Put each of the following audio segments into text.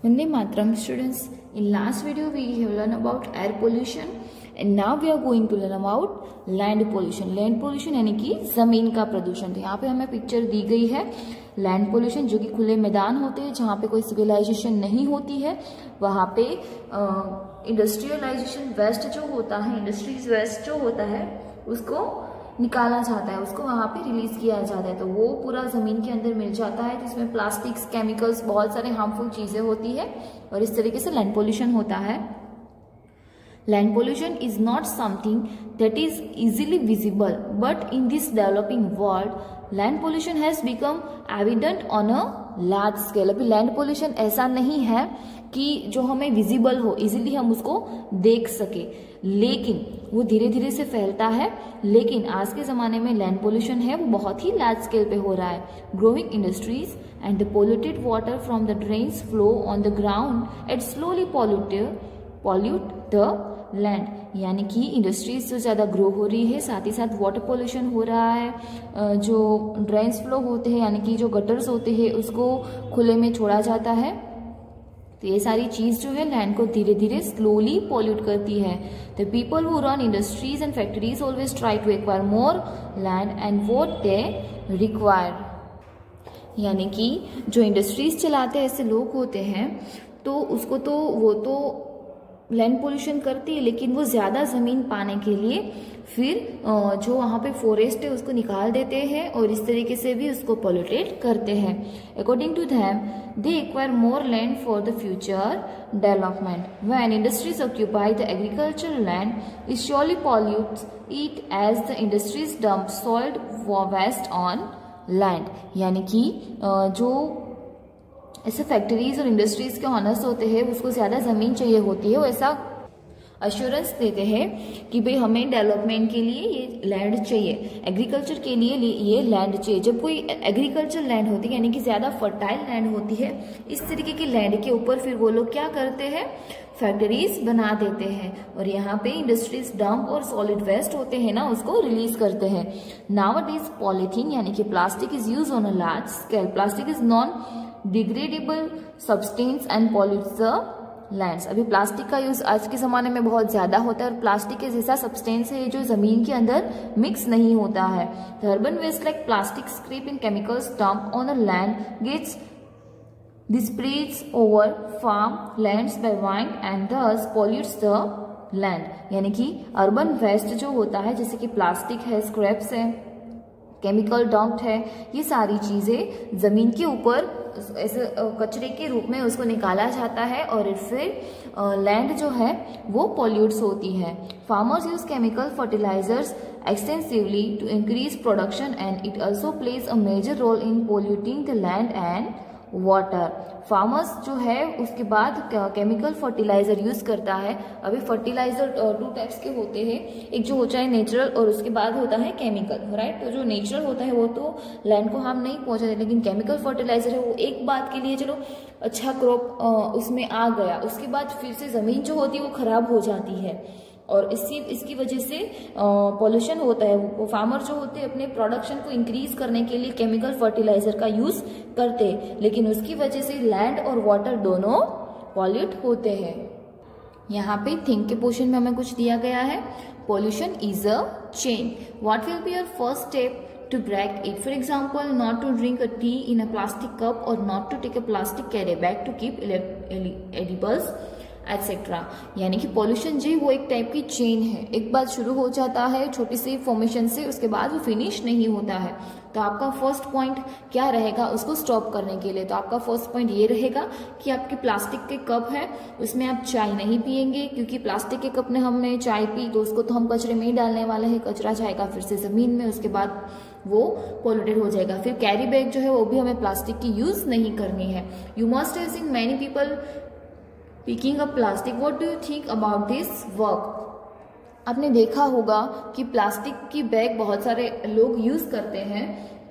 Vande Mataram students, in last video we have learned about air pollution and now we are going to learn about land pollution. Land pollution यानी कि जमीन का प्रदूषण। तो यहाँ पे हमें पिक्चर दी गई है लैंड पोल्यूशन, जो कि खुले मैदान होते हैं जहाँ पे कोई सिविलाइजेशन नहीं होती है। वहाँ पे इंडस्ट्रियलाइजेशन वेस्ट जो होता है, इंडस्ट्रीज वेस्ट जो होता है उसको निकाला जाता है, उसको वहाँ पे रिलीज किया जाता है। तो वो पूरा जमीन के अंदर मिल जाता है, जिसमें प्लास्टिक्स, केमिकल्स, बहुत सारे हार्मफुल चीजें होती है और इस तरीके से लैंड पोल्यूशन होता है। Land pollution is not something that is easily visible, but in this developing world, land pollution has become evident on a large scale. अभी land pollution ऐसा नहीं है कि जो हमें विजिबल हो, इजीली हम उसको देख सके, लेकिन वो धीरे धीरे से फैलता है। लेकिन आज के ज़माने में लैंड पोल्यूशन है वो बहुत ही लार्ज स्केल पे हो रहा है। Growing industries and the polluted water from the drains flow on the ground and slowly pollute the land, यानी कि इंडस्ट्रीज जो ज़्यादा ग्रो हो रही है, साथ ही साथ वाटर पोल्यूशन हो रहा है। जो ड्रेन्स फ्लो होते हैं यानी कि जो गटर्स होते हैं उसको खुले में छोड़ा जाता है। तो ये सारी चीज़ जो है लैंड को धीरे धीरे स्लोली पॉल्यूट करती है। The people who run industries and factories always try to acquire more land and what they require, यानी कि जो इंडस्ट्रीज चलाते हैं ऐसे लोग होते हैं तो उसको तो वो तो लैंड पोल्यूशन करती है, लेकिन वो ज़्यादा ज़मीन पाने के लिए फिर जो वहाँ पे फॉरेस्ट है उसको निकाल देते हैं और इस तरीके से भी उसको पॉल्यूटेट करते हैं। According to them they acquire more land for the future development. When industries occupy the agricultural land it surely pollutes it as the industries dump salt waste on land, यानी कि जो ऐसे फैक्ट्रीज और industries के honours होते हैं उसको ज़्यादा ज़मीन चाहिए होती है, वो ऐसा अश्योरेंस देते हैं कि भाई हमें डेवलपमेंट के लिए ये लैंड चाहिए, एग्रीकल्चर के लिए ये लैंड चाहिए। जब कोई एग्रीकल्चर लैंड होती है यानी कि ज़्यादा फर्टाइल लैंड होती है, इस तरीके की लैंड के ऊपर फिर वो लोग क्या करते हैं, फैक्ट्रीज बना देते हैं और यहाँ पे इंडस्ट्रीज डंप और सॉलिड वेस्ट होते हैं ना उसको रिलीज करते हैं। नाउअडेज पॉलीथीन यानी कि plastic is use on a large scale. Plastic is non degradable substance and pollutes the lands. अभी प्लास्टिक का यूज आज के जमाने में बहुत ज्यादा होता है और प्लास्टिक के जैसा सब्सटेंस है जो जमीन के अंदर मिक्स नहीं होता है। The urban waste like plastic scrap and chemicals dump on a land gets dispersed over farm lands by wind and thus pollutes the land, यानी कि अर्बन वेस्ट जो होता है जैसे कि प्लास्टिक है, स्क्रैप्स है, केमिकल डंप है, ये सारी चीजें जमीन के ऊपर ऐसे कचरे के रूप में उसको निकाला जाता है और फिर लैंड जो है वो पॉल्यूट्स होती है। Farmers use chemical fertilizers extensively to increase production and it also plays a major role in polluting the land and water. Farmers जो है उसके बाद केमिकल फर्टिलाइजर यूज करता है। अभी फर्टिलाइजर टू टाइप्स के होते हैं, एक जो होता है नेचुरल और उसके बाद होता है केमिकल, राइट। तो जो नेचुरल होता है वो तो लैंड को हार्म नहीं पहुंचाते, लेकिन केमिकल फर्टिलाइजर है वो एक बात के लिए चलो अच्छा क्रॉप उसमें आ गया, उसके बाद फिर से जमीन जो होती है वो खराब हो जाती है और इसकी वजह से पॉल्यूशन होता है। वो फार्मर जो होते हैं अपने प्रोडक्शन को इंक्रीज करने के लिए केमिकल फर्टिलाइजर का यूज करते हैं, लेकिन उसकी वजह से लैंड और वाटर दोनों पॉल्यूट होते हैं। यहाँ पे थिंक के पोर्शन में हमें कुछ दिया गया है। Pollution is a chain, what will be your first step to break it? For example, not to drink a tea in a plastic cup or not to take a plastic carry bag to keep edibles etcetera. यानी कि pollution जी वो एक type की chain है, एक बात शुरू हो जाता है छोटी सी फॉर्मेशन से, उसके बाद वो फिनिश नहीं होता है। तो आपका फर्स्ट पॉइंट क्या रहेगा उसको स्टॉप करने के लिए? तो आपका फर्स्ट पॉइंट ये रहेगा कि आपके प्लास्टिक के कप है उसमें आप चाय नहीं पियेंगे, क्योंकि प्लास्टिक के कप में हमने चाय पी तो उसको तो हम कचरे में ही डालने वाले हैं, कचरा जाएगा फिर से जमीन में, उसके बाद वो पॉल्यूटेड हो जाएगा। फिर कैरी बैग जो है वो भी हमें प्लास्टिक की यूज नहीं करनी है। You must have seen many people picking up plastic, what do you think about this work? आपने देखा होगा कि प्लास्टिक की बैग बहुत सारे लोग यूज करते हैं,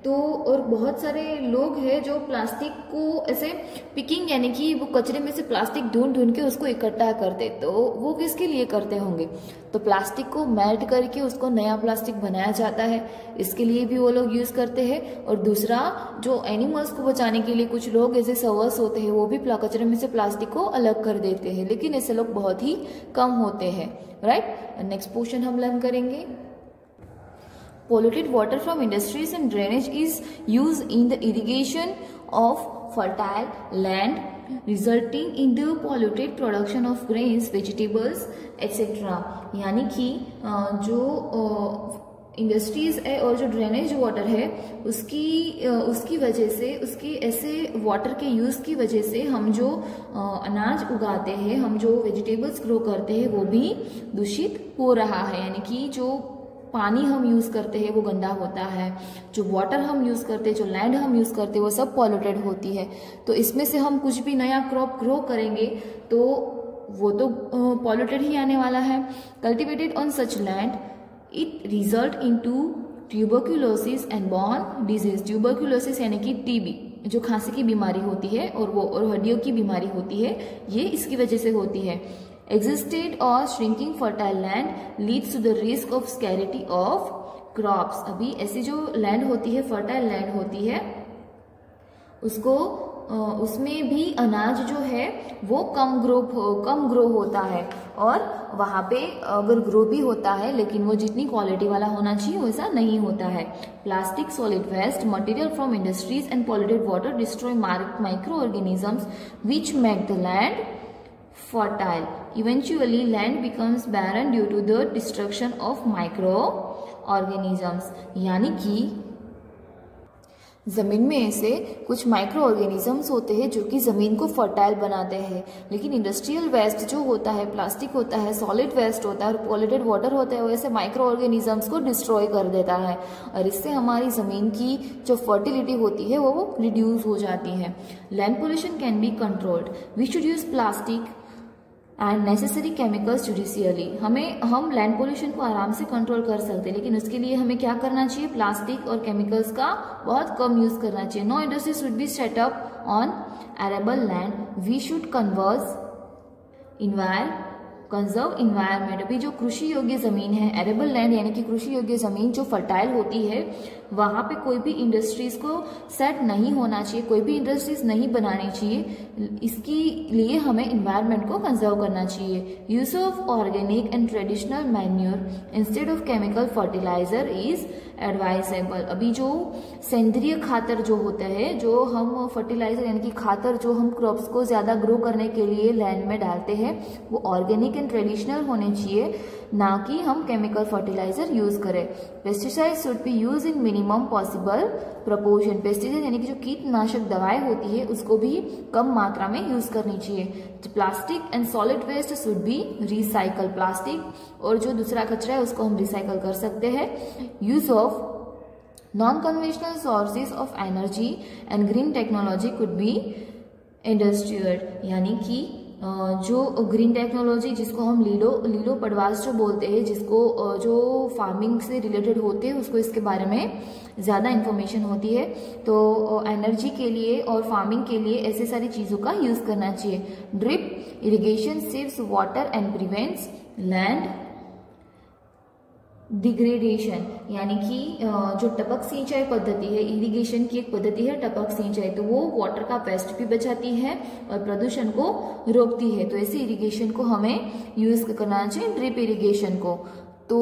तो और बहुत सारे लोग हैं जो प्लास्टिक को ऐसे पिकिंग यानी कि वो कचरे में से प्लास्टिक ढूंढ ढूंढ के उसको इकट्ठा करते, तो वो किसके लिए करते होंगे? तो प्लास्टिक को मेल्ट करके उसको नया प्लास्टिक बनाया जाता है, इसके लिए भी वो लोग यूज करते हैं। और दूसरा, जो एनिमल्स को बचाने के लिए कुछ लोग ऐसे सर्वर्स होते हैं, वो भी कचरे में से प्लास्टिक को अलग कर देते हैं, लेकिन ऐसे लोग बहुत ही कम होते हैं, राइट। नेक्स्ट पोर्शन हम लर्न करेंगे। Polluted water from industries and drainage is used in the irrigation of fertile land, resulting in the polluted production of grains, vegetables, etc. यानी कि जो इंडस्ट्रीज है और जो ड्रेनेज वाटर है उसकी वजह से, उसकी ऐसे वाटर के यूज की वजह से हम जो अनाज उगाते हैं, हम जो वेजिटेबल्स ग्रो करते हैं, वो भी दूषित हो रहा है। यानी कि जो पानी हम यूज करते हैं वो गंदा होता है, जो वाटर हम यूज करते हैं, जो लैंड हम यूज करते हैं, वो सब पॉल्यूटेड होती है। तो इसमें से हम कुछ भी नया क्रॉप ग्रो करेंगे तो वो तो पॉल्यूटेड ही आने वाला है। Cultivated on such land it result into tuberculosis and borne disease. Tuberculosis यानी कि टीबी, जो खांसी की बीमारी होती है और हड्डियों की बीमारी होती है, ये इसकी वजह से होती है। Existed or shrinking fertile land leads to the risk of scarcity of crops। अभी ऐसी जो लैंड होती है, फर्टाइल लैंड होती है, उसमें भी अनाज जो है वो कम ग्रो होता है, और वहां पे अगर ग्रो भी होता है लेकिन वो जितनी क्वालिटी वाला होना चाहिए वैसा नहीं होता है। Plastic, solid waste, material from industries and polluted water destroy microorganisms which make the land fertile. Eventually, land becomes barren due to the destruction of microorganisms. यानी कि जमीन में ऐसे कुछ माइक्रो ऑर्गेनिजम्स होते हैं जो कि जमीन को फर्टाइल बनाते हैं, लेकिन इंडस्ट्रियल वेस्ट जो होता है, प्लास्टिक होता है, सॉलिड वेस्ट होता है और पॉल्यूटेड वाटर होता है, वैसे माइक्रो ऑर्गेनिजम्स को डिस्ट्रॉय कर देता है, और इससे हमारी जमीन की जो फर्टिलिटी होती है वो रिड्यूस हो जाती है। Land pollution can be controlled. We should use plastic and necessary chemicals judiciously. हम लैंड पोल्यूशन को आराम से कंट्रोल कर सकते हैं, लेकिन उसके लिए हमें क्या करना चाहिए? प्लास्टिक और केमिकल्स का बहुत कम यूज करना चाहिए। No industry should be set up on arable land. We should conserve environment. अभी जो कृषि योग्य जमीन है, एरेबल लैंड यानी कि कृषि योग्य जमीन जो फर्टाइल होती है, वहां पे कोई भी इंडस्ट्रीज को सेट नहीं होना चाहिए, कोई भी इंडस्ट्रीज नहीं बनानी चाहिए। इसके लिए हमें इन्वायरमेंट को कंजर्व करना चाहिए। Use of organic and traditional manure instead of chemical fertilizer is advisable. अभी जो सेंद्रीय खातर जो होता है, जो हम फर्टिलाइजर यानी कि खातर जो हम क्रॉप्स को ज्यादा ग्रो करने के लिए लैंड में डालते हैं, वो ऑर्गेनिक एंड ट्रेडिशनल होने चाहिए, ना कि हम केमिकल फर्टिलाइजर यूज करें। Pesticide should be use in minimum possible proportion. Pesticide यानी कि जो कीटनाशक दवाएं होती है उसको भी कम मात्रा में यूज करनी चाहिए। Plastic and solid waste should be recycle. Plastic और जो दूसरा कचरा है उसको हम रिसाइकल कर सकते हैं। Use of non conventional sources of energy and green technology could be industrial. यानी कि जो ग्रीन टेक्नोलॉजी जिसको हम लीलो पडवास जो बोलते हैं, जिसको जो फार्मिंग से रिलेटेड होते हैं, उसको इसके बारे में ज़्यादा इन्फॉर्मेशन होती है। तो एनर्जी के लिए और फार्मिंग के लिए ऐसे सारी चीज़ों का यूज़ करना चाहिए। Drip irrigation saves water and prevents land degradation. यानी कि जो टपक सिंचाई पद्धति है, इरिगेशन की एक पद्धति है टपक सिंचाई, तो वो वाटर का वेस्ट भी बचाती है और प्रदूषण को रोकती है। तो ऐसे इरिगेशन को हमें यूज करना चाहिए, ड्रिप इरिगेशन को। तो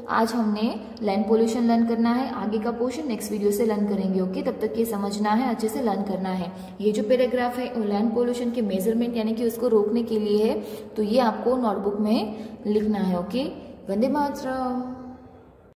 आज हमने लैंड पोल्यूशन लर्न करना है, आगे का पोर्शन नेक्स्ट वीडियो से लर्न करेंगे। ओके, तब तक ये समझना है, अच्छे से लर्न करना है। ये जो पैराग्राफ है लैंड पोल्यूशन के मेजरमेंट यानी कि उसको रोकने के लिए है, तो ये आपको नोटबुक में लिखना है। ओके, वंदे मातरम।